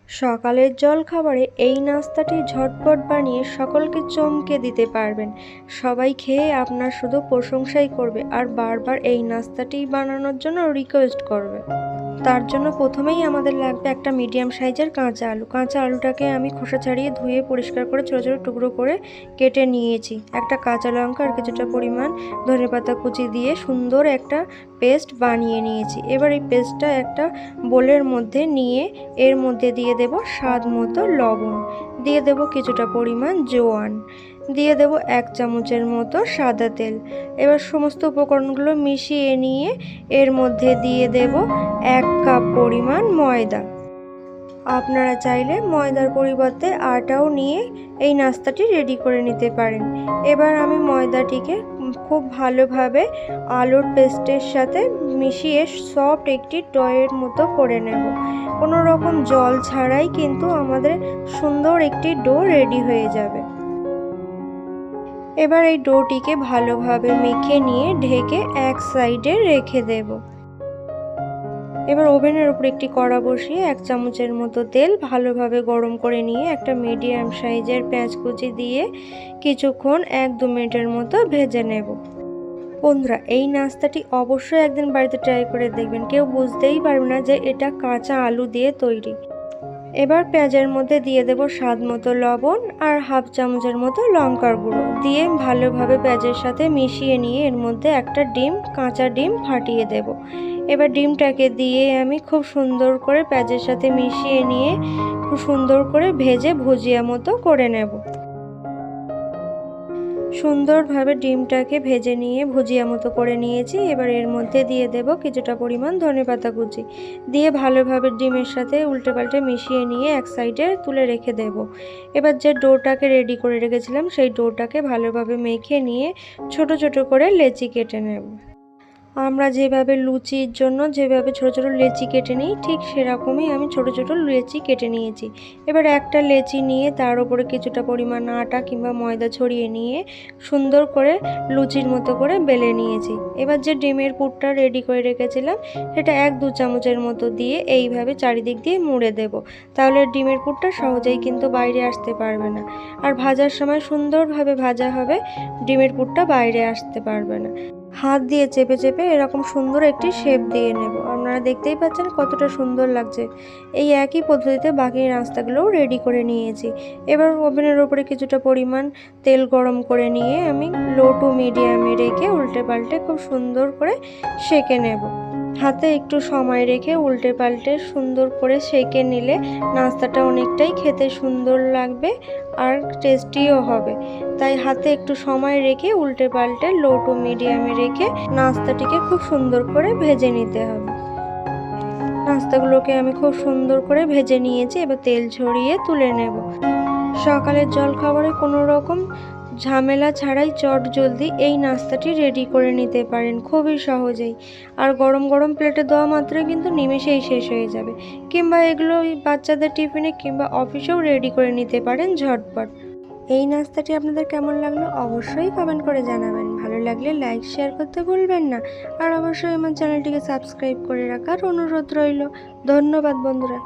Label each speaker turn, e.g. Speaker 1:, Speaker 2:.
Speaker 1: সকালের জলখাবারে এই নাস্তাটি ঝটপট বানিয়ে সকলকে চমকে দিতে পারবেন। সবাই খেয়ে আপনার শুধু প্রশংসাই করবে আর বারবার এই নাস্তাটি বানানোর জন্য রিকোয়েস্ট করবে। তার জন্য প্রথমেই আমাদের লাগবে একটা মিডিয়াম সাইজের কাঁচা আলু। কাঁচা আলুটাকে আমি খোসা ছাড়িয়ে ধুয়ে পরিষ্কার করে ছোটো ছোটো টুকরো করে কেটে নিয়েছি। একটা কাঁচা লঙ্কা আর কিছুটা পরিমাণ ধনেপাতা কুচি দিয়ে সুন্দর একটা পেস্ট বানিয়ে নিয়েছি। এবার এই পেস্টটা একটা বোলের মধ্যে নিয়ে এর মধ্যে দিয়ে দেব স্বাদ মতো লবণ, দিয়ে দেব কিছুটা পরিমাণ জোয়ান, দিয়ে দেব 1 চামচের মতো সাদা তেল। এবার সমস্ত উপকরণগুলো মিশিয়ে নিয়ে এর মধ্যে দিয়ে দেব 1 কাপ পরিমাণ ময়দা। আপনারা চাইলে ময়দার পরিবর্তে আটাও নিয়ে এই নাস্তাটি রেডি করে নিতে পারেন। এবার আমি ময়দাটিকে খুব ভালোভাবে আলুর পেস্টের সাথে মিশিয়ে সফট একটি ডয়ের মতো করে নেব। কোনো রকম জল ছাড়াই কিন্তু আমাদের সুন্দর একটি ডো রেডি হয়ে যাবে। এবার এই ডোটিকে ভালোভাবে মেখে নিয়ে ঢেকে এক সাইডে রেখে দেব। এবার ওভেনের উপর একটি কড়া বসিয়ে 1 চামচের মতো তেল ভালোভাবে গরম করে নিয়ে একটা মিডিয়াম সাইজের পেঁয়াজ কুচি দিয়ে কিছুক্ষণ 1-2 মিনিটের মতো ভেজে নেব। বন্ধুরা, এই নাস্তাটি অবশ্যই একদিন বাড়িতে ট্রাই করে দেখবেন, কেউ বুঝতেই পারবে না যে এটা কাঁচা আলু দিয়ে তৈরি। এবার পেঁয়াজের মধ্যে দিয়ে দেব স্বাদ মতো লবণ আর 1/2 চামচের মতো লঙ্কার গুঁড়ো দিয়ে ভালোভাবে পেঁয়াজের সাথে মিশিয়ে নিয়ে এর মধ্যে একটা কাঁচা ডিম ফাটিয়ে দেব। এবার ডিমটাকে দিয়ে আমি খুব সুন্দর করে পেঁয়াজের সাথে মিশিয়ে নিয়ে খুব সুন্দর করে ভেজে ভুজিয়া মতো করে নেব। সুন্দরভাবে ডিমটাকে ভেজে নিয়ে ভুজিয়া মতো করে নিয়েছি। এবার এর মধ্যে দিয়ে দেব কিছুটা পরিমাণ ধনেপাতা কুচি, দিয়ে ভালোভাবে ডিমের সাথে উল্টে পাল্টে মিশিয়ে নিয়ে এক সাইডে তুলে রেখে দেব। এবার যে ডোটাকে রেডি করে রেখেছিলাম সেই ডোটাকে ভালোভাবে মেখে নিয়ে ছোট ছোট করে লেচি কেটে নেব। আমরা যেভাবে লুচির জন্য যেভাবে ছোট ছোট লেচি কেটে নিই ঠিক সেরকমই আমি ছোট ছোট লেচি কেটে নিয়েছি। এবার একটা লেচি নিয়ে তার উপরে কিছুটা পরিমাণ আটা কিংবা ময়দা ছড়িয়ে নিয়ে সুন্দর করে লুচির মতো করে বেলে নিয়েছি। এবার যে ডিমের পুরটা রেডি করে রেখেছিলাম সেটা 1-2 চামচের মতো দিয়ে এইভাবে চারিদিক দিয়ে মুড়ে দেব। তাহলে ডিমের পুরটা সহজেই কিন্তু বাইরে আসতে পারবে না, আর ভাজার সময় সুন্দরভাবে ভাজা হবে, ডিমের পুরটা বাইরে আসতে পারবে না। হাত দিয়ে চেপে চেপে এরকম সুন্দর একটি শেপ দিয়ে নেব। আপনারা দেখতেই পাচ্ছেন কতটা সুন্দর লাগছে। এই একই পদ্ধতিতে বাকি নাস্তাগুলোও রেডি করে নিয়েছি। এবার ওভেনের উপরে কিছুটা পরিমাণ তেল গরম করে নিয়ে আমি লো টু মিডিয়ামে রেখে উল্টে পাল্টে খুব সুন্দর করে সেঁকে নেব। হাতে একটু সময় রেখে উল্টে পাল্টে সুন্দর করে সেঁকে নিলে নাস্তাটা অনেকটাই খেতে সুন্দর লাগবে আর টেস্টিও হবে। তাই হাতে একটু সময় রেখে উল্টে পাল্টে লো টু মিডিয়ামে রেখে নাস্তাটিকে খুব সুন্দর করে ভেজে নিতে হবে। নাস্তাগুলোকে আমি খুব সুন্দর করে ভেজে নিয়েছি। এবার তেল ঝরিয়ে তুলে নেব। সকালের জলখাবারে কোনো রকম ঝামেলা ছাড়াই চটজলদি এই নাস্তাটি রেডি করে নিতে পারেন খুবই সহজেই। আর গরম গরম প্লেটে দেওয়া মাত্রই কিন্তু নিমেষেই শেষ হয়ে যাবে। কিংবা এগুলো বাচ্চাদের টিফিনে কিংবা অফিসেও রেডি করে নিতে পারেন ঝটপট। এই নাস্তাটি আপনাদের কেমন লাগলো অবশ্যই কমেন্ট করে জানাবেন। ভালো লাগলে লাইক শেয়ার করতে ভুলবেন না, আর অবশ্যই আমার চ্যানেলটিকে সাবস্ক্রাইব করে রাখার অনুরোধ রইল। ধন্যবাদ বন্ধুরা।